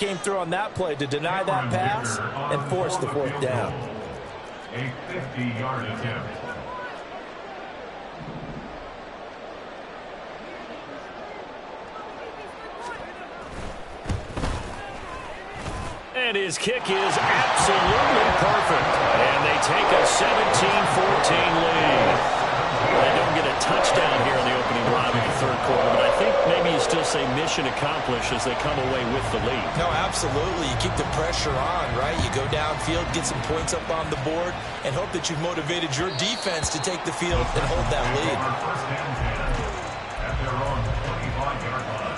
Came through on that play to deny that pass and force the fourth down. A 50-yard attempt. And his kick is absolutely perfect. And they take a 17-14 lead. They don't get a touchdown here in the opening drive of the third quarter, but I think maybe you still say mission accomplished as they come away with the lead. No, absolutely. You keep the pressure on, right? You go downfield, get some points up on the board, and hope that you've motivated your defense to take the field and hold that lead. First and 10 at their own 25-yard line.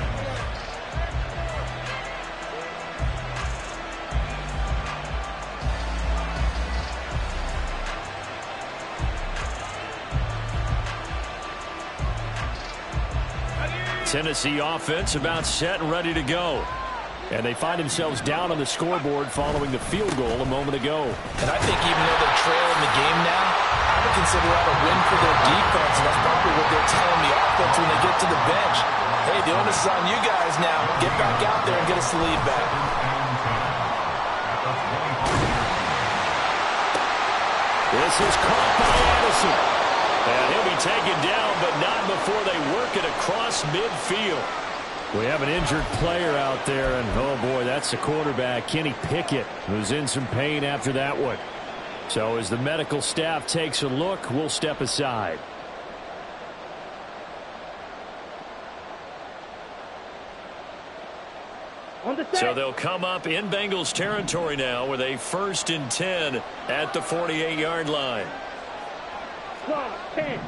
Tennessee offense about set and ready to go. And they find themselves down on the scoreboard following the field goal a moment ago. And I think even though they're trailing the game now, I would consider that a win for their defense, and that's probably what they're telling the offense when they get to the bench. Hey, the onus is on you guys now. Get back out there and get us the lead back. This is caught by Addison. And he'll be taken down, but not before they work it across midfield. We have an injured player out there, and oh boy, that's the quarterback, Kenny Pickett, who's in some pain after that one. So as the medical staff takes a look, we'll step aside. So they'll come up in Bengals territory now with a 1st and 10 at the 48-yard line. 10.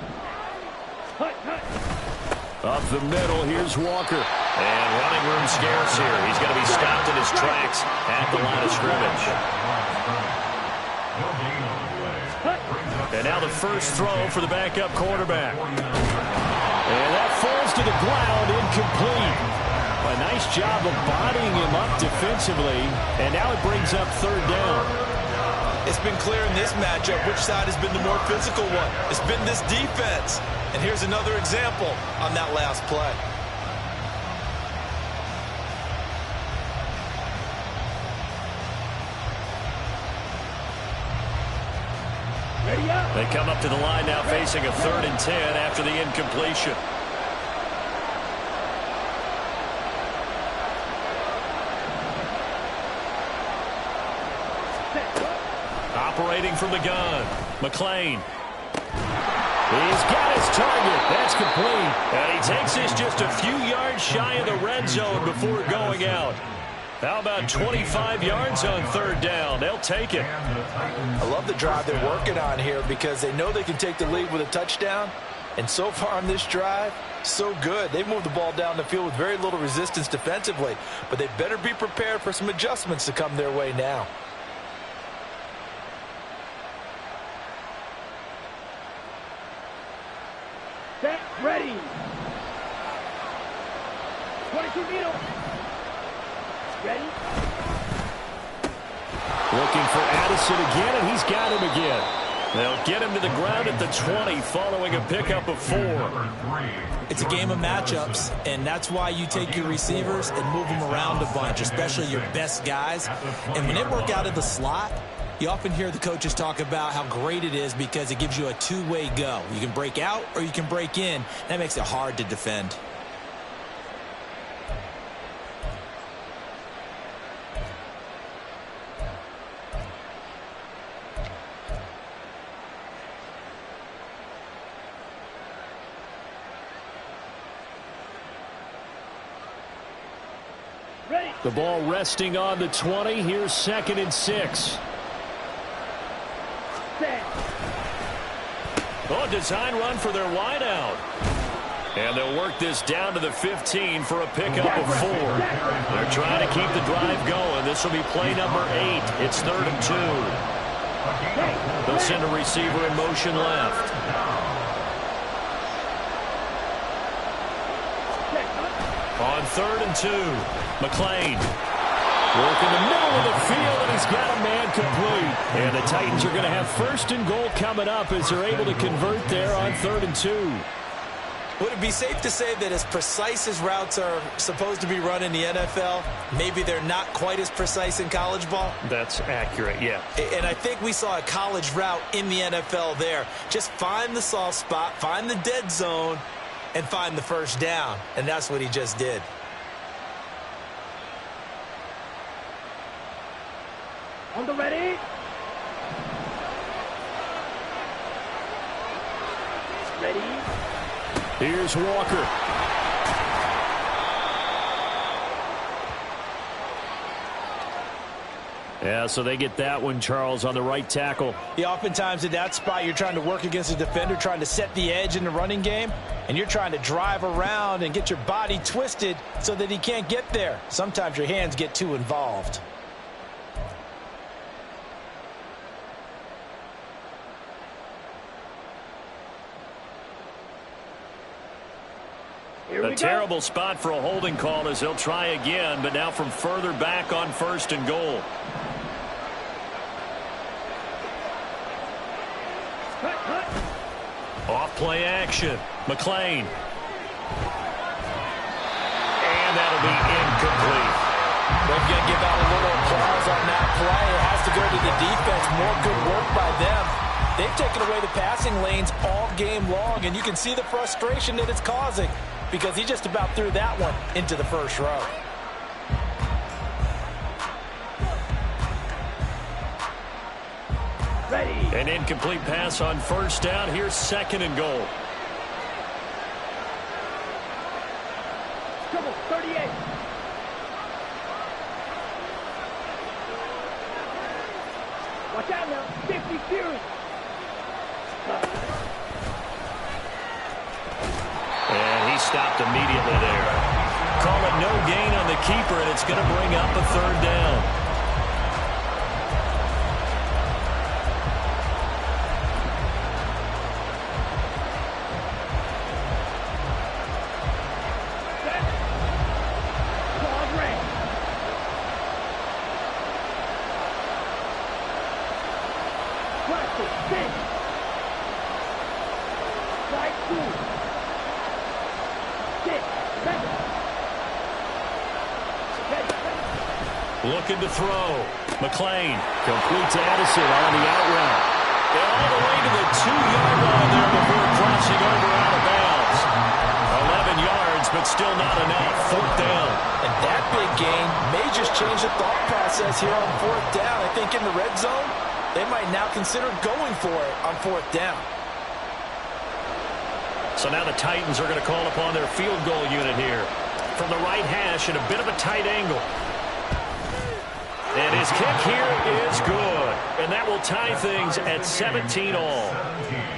Up the middle, here's Walker. And running room scarce here. He's going to be stopped in his tracks at the line of scrimmage. And now the first throw for the backup quarterback. And that falls to the ground, incomplete. A nice job of bodying him up defensively. And now it brings up 3rd down. It's been clear in this matchup which side has been the more physical one. It's been this defense. And here's another example on that last play. Ready up. They come up to the line now facing a 3rd and 10 after the incompletion. Operating from the gun, McLean. He's got his target. That's complete. And he takes this just a few yards shy of the red zone before going out. How about 25 yards on 3rd down? They'll take it. I love the drive they're working on here because they know they can take the lead with a touchdown. And so far on this drive, so good. They've moved the ball down the field with very little resistance defensively. But they better be prepared for some adjustments to come their way now. Set, ready. 22 meter. Ready. Looking for Addison again, and he's got him again. They'll get him to the ground at the 20 following a pickup of 4. It's a game of matchups, and that's why you take your receivers and move them around a bunch, especially your best guys. And when they work out of the slot, you often hear the coaches talk about how great it is because it gives you a two-way go. You can break out or you can break in. That makes it hard to defend. The ball resting on the 20. Here's 2nd and 6. Oh, design run for their wideout. And they'll work this down to the 15 for a pickup of 4. They're trying to keep the drive going. This will be play number 8. It's 3rd and 2. They'll send a receiver in motion left. On 3rd and 2, McLean. Work in the middle of the field, and he's got a man complete. And the Titans are going to have 1st and goal coming up as they're able to convert there on 3rd and 2. Would it be safe to say that as precise as routes are supposed to be run in the NFL, maybe they're not quite as precise in college ball? That's accurate, yeah. And I think we saw a college route in the NFL there. Just find the soft spot, find the dead zone, and find the first down. And that's what he just did. On the ready. Ready. Here's Walker. Yeah, so they get that one, Charles, on the right tackle. Yeah, oftentimes in that spot, you're trying to work against a defender, trying to set the edge in the running game, and you're trying to drive around and get your body twisted so that he can't get there. Sometimes your hands get too involved. A terrible spot for a holding call as they'll try again, but now from further back on 1st and goal. Off play action. McLean. And that'll be incomplete. They're going to give out a little applause on that play. It has to go to the defense. More good work by them. They've taken away the passing lanes all game long, and you can see the frustration that it's causing because he just about threw that one into the first row. Ready. An incomplete pass on 1st down. Here's 2nd and goal. Trouble, 38. Watch out now. 50 Fury. And he stopped immediately there. Call it no gain on the keeper, and it's going to bring up a 3rd down. Looking to throw. McLean complete to Addison on the out route. And all the way to the 2-yard line there before crossing over out of bounds. 11 yards, but still not enough. 4th down. And that big gain may just change the thought process here on 4th down. I think in the red zone, they might now consider going for it on 4th down. So now the Titans are going to call upon their field goal unit here. From the right hash at a bit of a tight angle. And his kick here is good. And that will tie things at 17 all.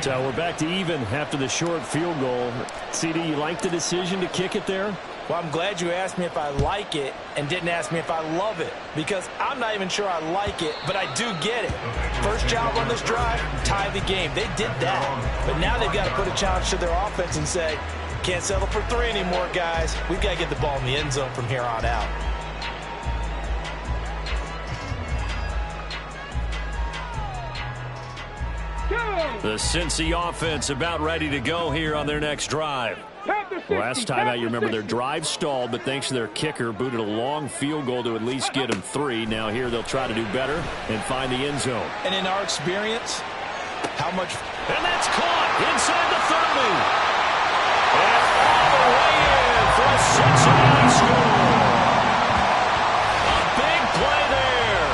So we're back to even after the short field goal. CD, you like the decision to kick it there? Well, I'm glad you asked me if I like it and didn't ask me if I love it. Because I'm not even sure I like it, but I do get it. First job on this drive, tie the game. They did that. But now they've got to put a challenge to their offense and say, can't settle for 3 anymore, guys. We've got to get the ball in the end zone from here on out. The Cincy offense about ready to go here on their next drive. Last time out, you remember their drive stalled, but thanks to their kicker, booted a long field goal to at least get them 3. Now here they'll try to do better and find the end zone. And in our experience, how much... And that's caught inside the 30. And all the way in for a Cincinnati score. A big play there.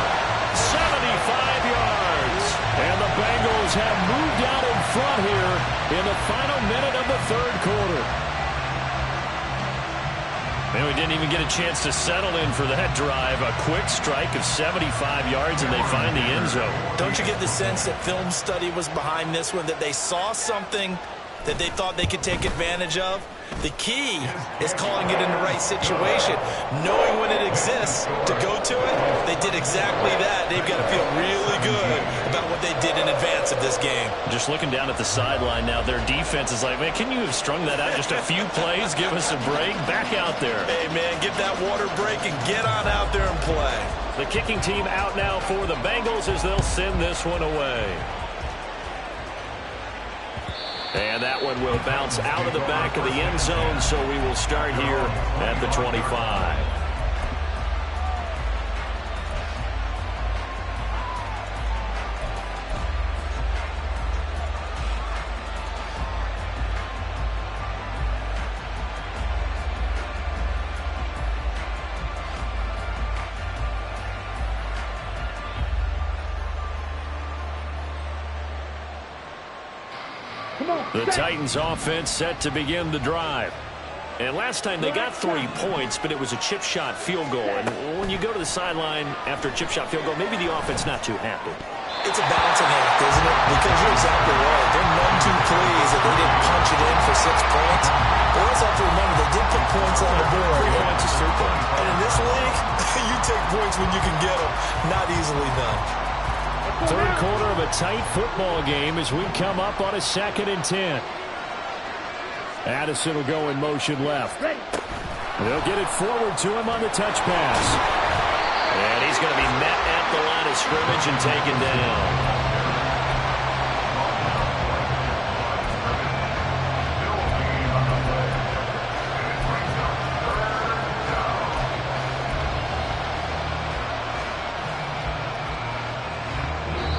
75 yards. And the Bengals have moved out in front here in the final minute of the 3rd quarter. And we didn't even get a chance to settle in for that drive. A quick strike of 75 yards, and they find the end zone. Don't you get the sense that film study was behind this one, that they saw something that they thought they could take advantage of? The key is calling it in the right situation. Knowing when it exists to go to it, they did exactly that. They've got to feel really good about what they did in advance of this game. Just looking down at the sideline now, their defense is like, man, can you have strung that out just a few plays? Give us a break. Back out there. Hey, man, get that water break and get on out there and play. The kicking team out now for the Bengals as they'll send this one away. And that one will bounce out of the back of the end zone, so we will start here at the 25. The Titans offense set to begin the drive. And last time they got 3 points, but it was a chip shot field goal. And when you go to the sideline after a chip shot field goal, maybe the offense not too happy. It's a balancing act, isn't it? Because you're exactly right. They're none too pleased that they didn't punch it in for 6 points. But we also have to remember they did put points on the board. 3 points is 3 points. And in this league, you take points when you can get them. Not easily done. Third quarter of a tight football game as we come up on a 2nd and 10. Addison will go in motion left. They'll get it forward to him on the touch pass. And he's going to be met at the line of scrimmage and taken down.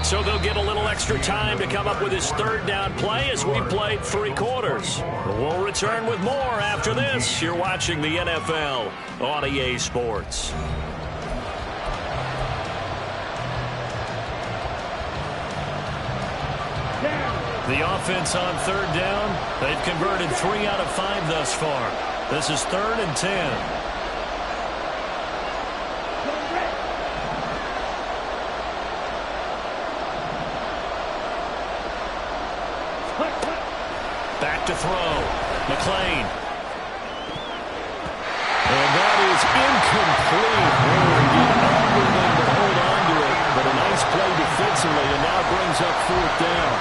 So they'll get a little extra time to come up with his 3rd down play as we played 3 quarters. We'll return with more after this. You're watching the NFL on EA Sports. The offense on 3rd down, they've converted 3 out of 5 thus far. This is 3rd and 10. Back to throw. McClain. And that is incomplete. He did everything to hold on to it, but a nice play defensively, and now brings up 4th down.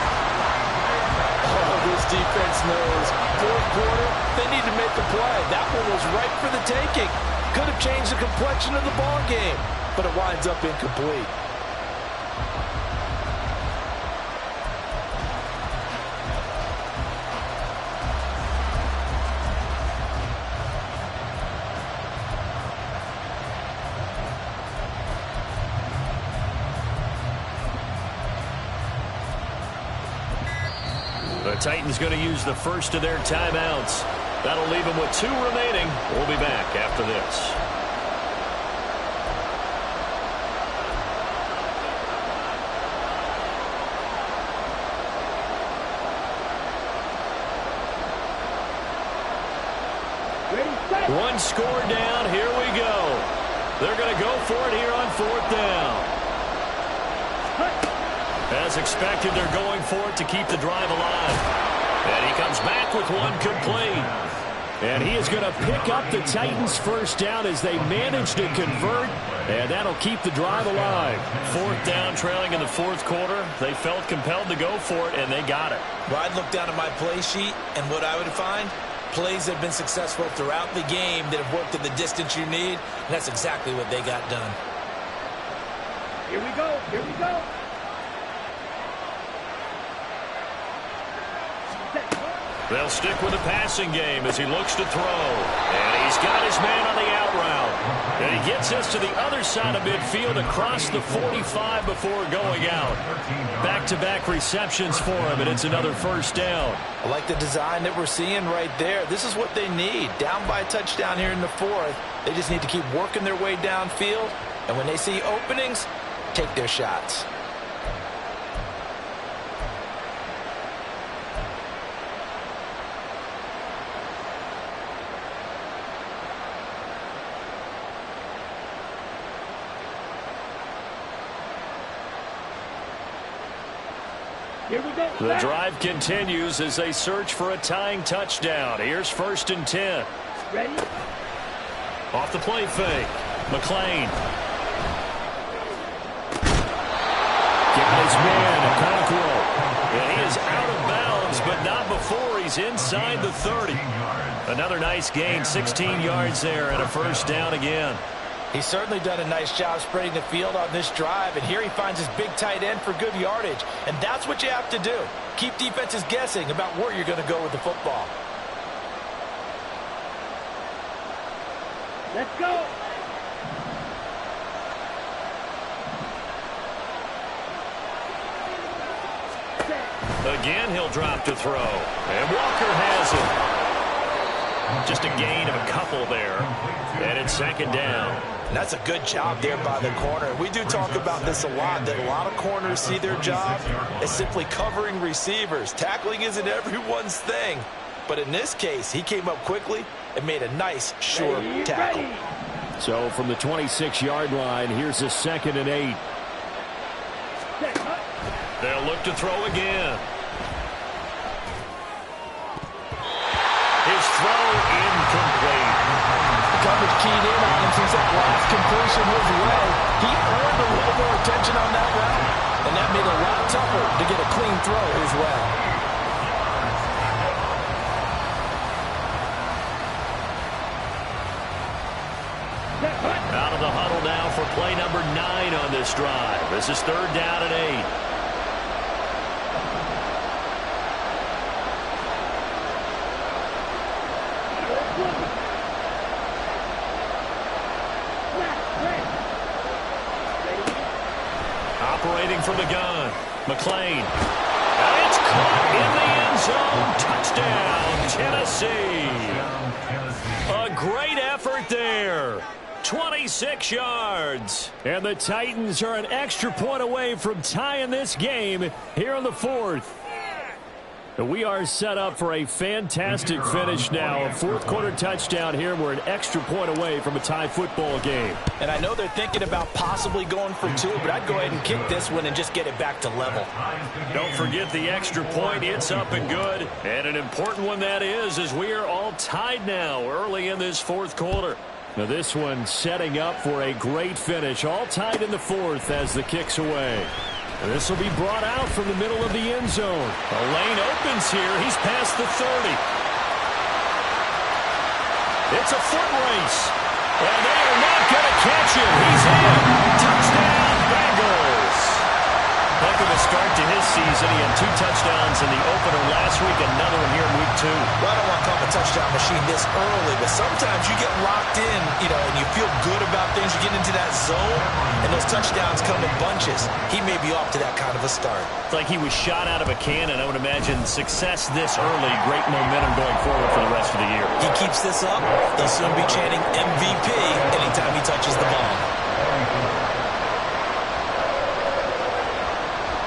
Oh, this defense knows. 4th quarter, they need to make a play. That one was right for the taking. Could have changed the complexion of the ball game, but it winds up incomplete. The Titans going to use the first of their timeouts. That'll leave them with 2 remaining. We'll be back after this. One score down. Here we go. They're going to go for it here on 4th down. As expected, they're going for it to keep the drive alive. And he comes back with one complete. And he is going to pick up the Titans' 1st down as they manage to convert. And that'll keep the drive alive. 4th down, trailing in the 4th quarter. They felt compelled to go for it, and they got it. Well, I'd look down at my play sheet, and what I would find, plays that have been successful throughout the game that have worked in the distance you need. And that's exactly what they got done. Here we go. Here we go. They'll stick with the passing game as he looks to throw. And he's got his man on the out route. And he gets us to the other side of midfield across the 45 before going out. Back-to-back receptions for him, and it's another 1st down. I like the design that we're seeing right there. This is what they need. Down by a touchdown here in the 4th. They just need to keep working their way downfield. And when they see openings, take their shots. The drive continues as they search for a tying touchdown. Here's 1st and 10. Ready? Off the play fake. McClain. Got his man, Okonkwo. And he is out of bounds, but not before he's inside the 30. Another nice gain, 16 yards there, and a 1st down again. He's certainly done a nice job spreading the field on this drive, and here he finds his big tight end for good yardage. And that's what you have to do. Keep defenses guessing about where you're going to go with the football. Let's go. Again, he'll drop to throw. And Walker has it. Just a gain of a couple there. And it's second down. And that's a good job there by the corner. We do talk about this a lot, that a lot of corners see their job as simply covering receivers. Tackling isn't everyone's thing. But in this case, he came up quickly and made a nice, sure tackle. So from the 26-yard line, here's a 2nd and 8. They'll look to throw again. His throw incomplete. Coverage keyed in on him since that last completion his way. He earned a little more attention on that route, and that made it a lot tougher to get a clean throw his way. Out of the huddle now for play number 9 on this drive. This is 3rd down and 8. Operating from the gun, McClain. And it's caught in the end zone. Touchdown, Tennessee. A great effort there. 26 yards. And the Titans are an extra point away from tying this game here in the 4th. We are set up for a fantastic finish now. A 4th-quarter touchdown here. We're an extra point away from a tie football game. And I know they're thinking about possibly going for 2, but I'd go ahead and kick this one and just get it back to level. Don't forget the extra point. It's up and good. And an important one that is, as we are all tied now early in this 4th quarter. Now this one setting up for a great finish. All tied in the 4th as the kick's away. This will be brought out from the middle of the end zone. The lane opens here. He's past the 30. It's a foot race. And they are not going to catch him. He's in. Touchdown, Bengals. Heck of a start to his season. He had 2 touchdowns in the opener last week, another one here in week 2. Well, I don't want to call him a touchdown machine this early, but sometimes you get locked in, and you feel good about things. You get into that zone, and those touchdowns come in bunches. He may be off to that kind of a start. It's like he was shot out of a cannon. I would imagine success this early, great momentum going forward for the rest of the year. He keeps this up, they'll soon be chanting MVP anytime he touches the ball.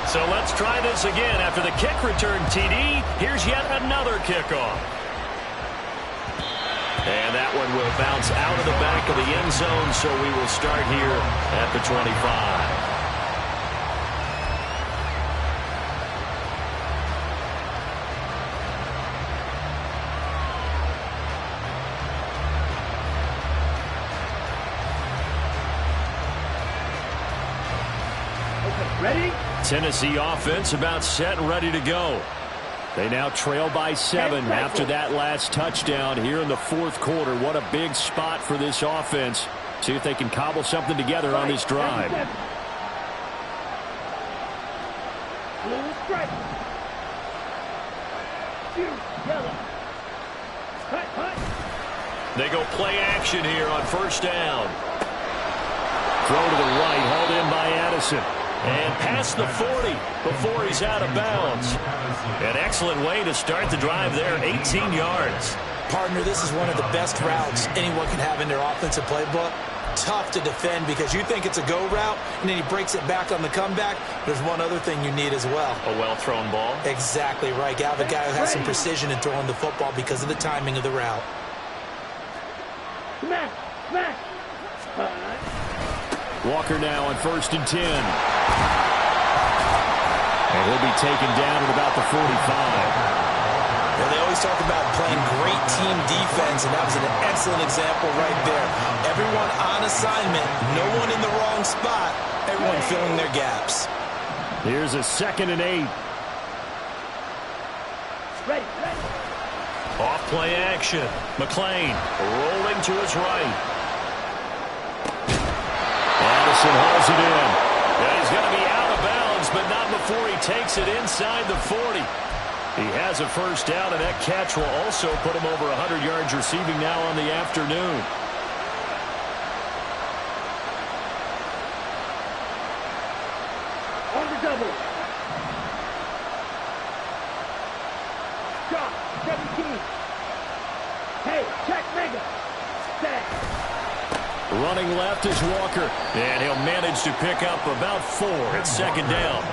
So let's try this again. After the kick return, TD, here's yet another kickoff. And that one will bounce out of the back of the end zone, so we will start here at the 25. Ready? Tennessee offense about set and ready to go. They now trail by 7 after that last touchdown here in the 4th quarter. What a big spot for this offense. See if they can cobble something together on this drive. Blue stripe. Yellow. They go play action here on 1st down. Throw to the right, hauled in by Addison. And past the 40 before he's out of bounds. An excellent way to start the drive there, 18 yards. Partner, this is one of the best routes anyone can have in their offensive playbook. Tough to defend because you think it's a go route, and then he breaks it back on the comeback. There's one other thing you need as well. A well-thrown ball. Exactly right. You have a guy who has some precision in throwing the football because of the timing of the route. Smash! Smash! Walker now on 1st and 10. And he'll be taken down at about the 45. Well, they always talk about playing great team defense, and that was an excellent example right there. Everyone on assignment, no one in the wrong spot, everyone filling their gaps. Here's a 2nd and 8. Ready. Off play action. McClain rolling to his right. Addison hauls it in. And he's going to be out of bounds, but not before he takes it inside the 40. He has a first down, and that catch will also put him over 100 yards receiving now on the afternoon. On the double. Shot, 17. Hey, check mega. Set. Running left is Walker, and he'll manage to pick up about 4 at second down.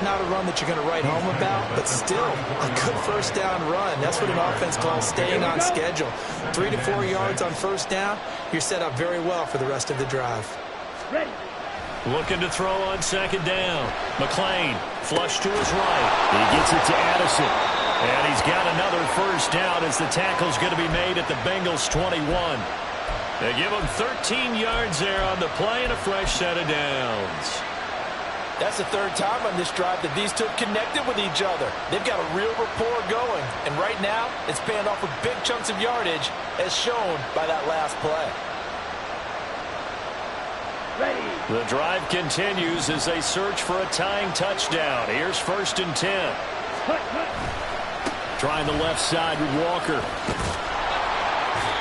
Not a run that you're going to write home about, but still a good first down run. That's what an offense calls staying on schedule. 3 to 4 yards on first down, you're set up very well for the rest of the drive. Ready. Looking to throw on second down. McClain, flush to his right. He gets it to Addison. And he's got another first down as the tackle's going to be made at the Bengals 21. They give him 13 yards there on the play and a fresh set of downs. That's the third time on this drive that these two have connected with each other. They've got a real rapport going. And right now, it's paying off with big chunks of yardage, as shown by that last play. Ready. The drive continues as they search for a tying touchdown. Here's 1st and 10. Hut, hut. Trying the left side with Walker.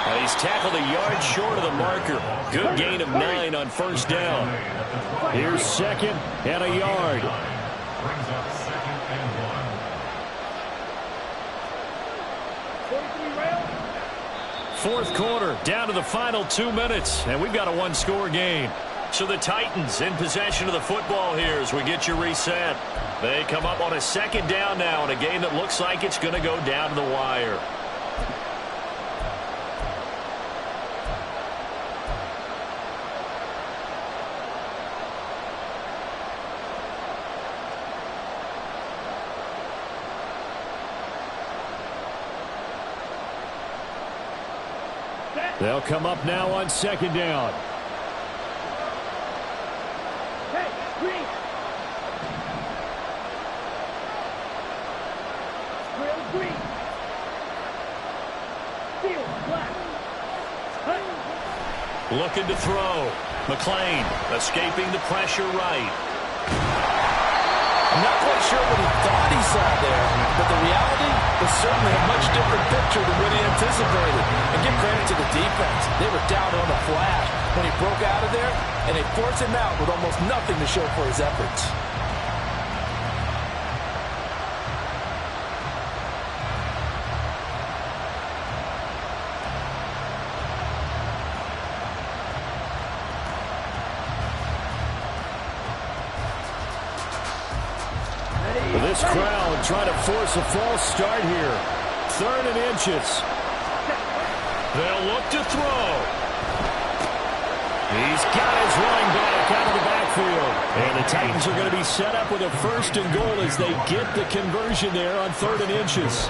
And he's tackled a yard short of the marker. Good gain of 9 on first down. Here's 2nd and a yard. Brings up 2nd and 1. 4th quarter, down to the final 2 minutes, and we've got a one-score game. So the Titans in possession of the football here as we get you reset. They come up on a second down now in a game that looks like it's going to go down to the wire. They'll come up now on second down. Hey, green. Grill green. Steel black. Hut. Looking to throw. McClain escaping the pressure right. I'm not quite sure what he thought he saw there, but the reality was certainly a much different picture than what he anticipated. And give credit to the defense. They were down on the flash when he broke out of there, and they forced him out with almost nothing to show for his efforts. This crowd trying to force a false start here. 3rd and inches. They'll look to throw. He's got his running back out of the backfield. And the Titans are going to be set up with a 1st and goal as they get the conversion there on 3rd and inches.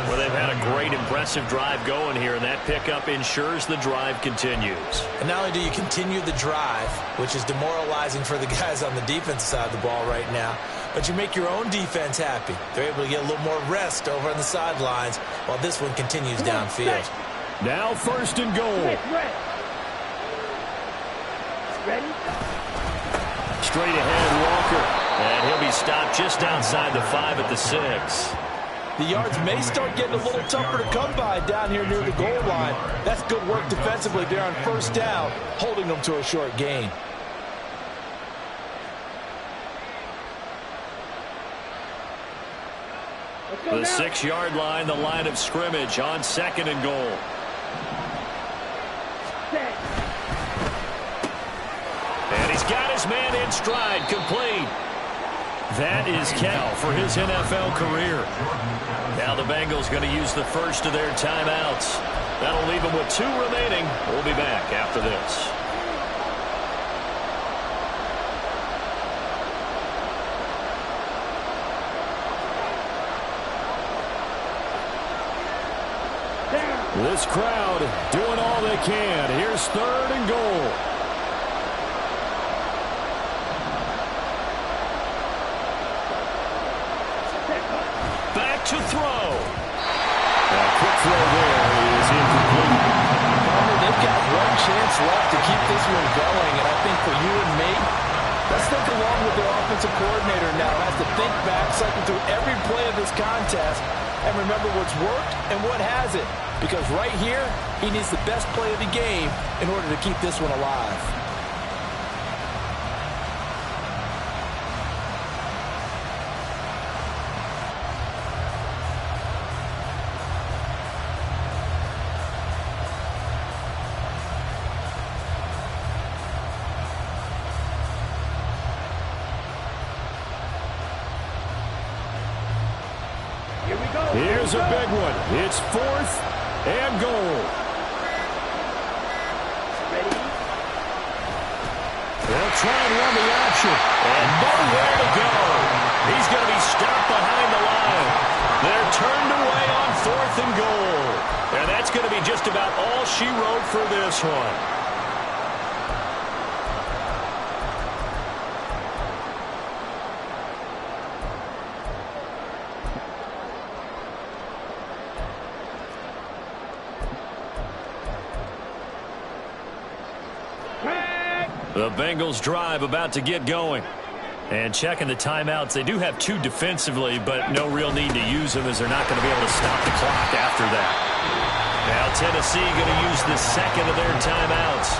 Well, they've had a great, impressive drive going here, and that pickup ensures the drive continues. And not only do you continue the drive, which is demoralizing for the guys on the defensive side of the ball right now, but you make your own defense happy. They're able to get a little more rest over on the sidelines while this one continues downfield. Now 1st and goal. Ready? Straight ahead, Walker. And he'll be stopped just outside the 5 at the 6. The yards may start getting a little tougher to come by down here near the goal line. That's good work defensively there on first down, holding them to a short gain. The 6-yard line, the line of scrimmage on 2nd and goal. Set. And he's got his man in stride, complete. That is Cal for his NFL career. Now the Bengals going to use the first of their timeouts. That'll leave them with 2 remaining. We'll be back after this. This crowd doing all they can. Here's 3rd and goal. Back to throw. A quick throw there is incomplete. They've They've got one chance left to keep this one going, and I think for you and me, let's think along with their offensive coordinator now. Has to think back, cycle through every play of this contest, and remember what's worked and what hasn't. Because right here, he needs the best play of the game in order to keep this one alive. Here's a big one. It's 4th and goal. They'll try and run the option. And nowhere to go. He's going to be stopped behind the line. They're turned away on 4th and goal. And that's going to be just about all she wrote for this one. The Bengals drive about to get going. And checking the timeouts. They do have 2 defensively, but no real need to use them as they're not going to be able to stop the clock after that. Now Tennessee going to use the second of their timeouts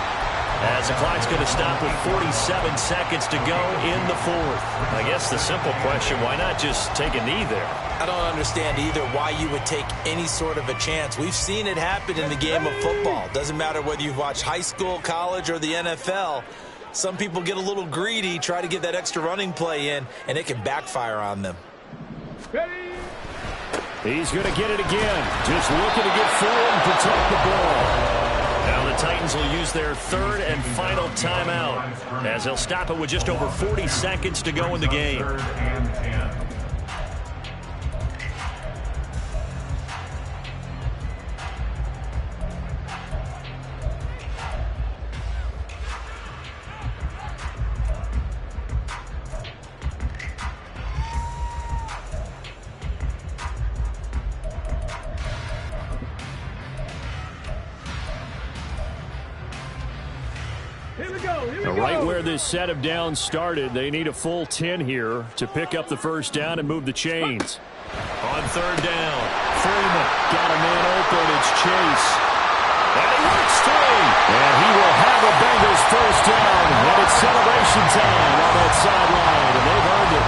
as the clock's going to stop with 47 seconds to go in the 4th. I guess the simple question, why not just take a knee there? I don't understand either why you would take any sort of a chance. We've seen it happen in the game of football. Doesn't matter whether you've watched high school, college, or the NFL. Some people get a little greedy, try to get that extra running play in, and it can backfire on them. Ready? He's going to get it again. Just looking to get forward and protect the ball. Now the Titans will use their 3rd and final timeout as they'll stop it with just over 40 seconds to go in the game. 3rd and 10. Right where this set of downs started, they need a full 10 here to pick up the first down and move the chains. On 3rd down, Freeman got a man open. It's Chase. And he works 3. And he will have a Bengals first down. And it's celebration time on that sideline. And they've earned it.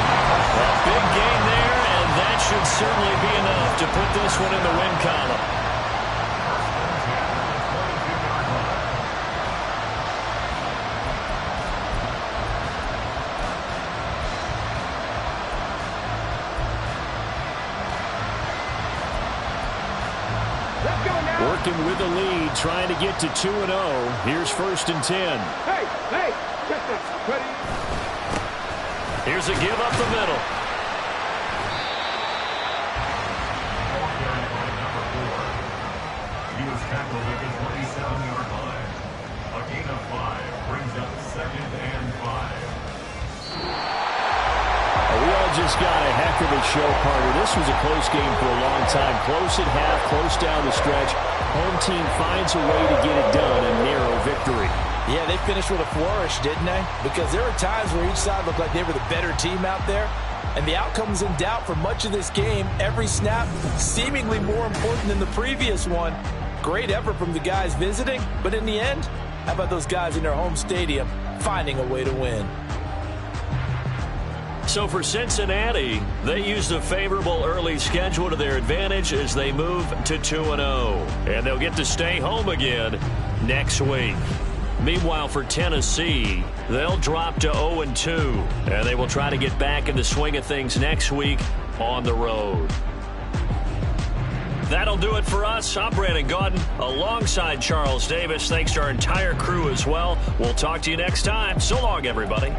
A big gain there, and that should certainly be enough to put this one in the win column. Working with the lead, trying to get to 2-0. Here's 1st and 10. Hey, check this. Ready? Here's a give up the middle. He was tackled at the 27-yard line. A gain of 5 brings up 2nd and 5. We all just got a heck of a show, Carter. This was a close game for a long time. Close at half, close down the stretch. Home team finds a way to get it done, a narrow victory. Yeah, they finished with a flourish, didn't they? Because there were times where each side looked like they were the better team out there. And the outcome's in doubt for much of this game. Every snap seemingly more important than the previous one. Great effort from the guys visiting. But in the end, how about those guys in their home stadium finding a way to win? So for Cincinnati, they used a favorable early schedule to their advantage as they move to 2-0. And they'll get to stay home again next week. Meanwhile, for Tennessee, they'll drop to 0-2. And they will try to get back in the swing of things next week on the road. That'll do it for us. I'm Brandon Gaudin alongside Charles Davis. Thanks to our entire crew as well. We'll talk to you next time. So long, everybody.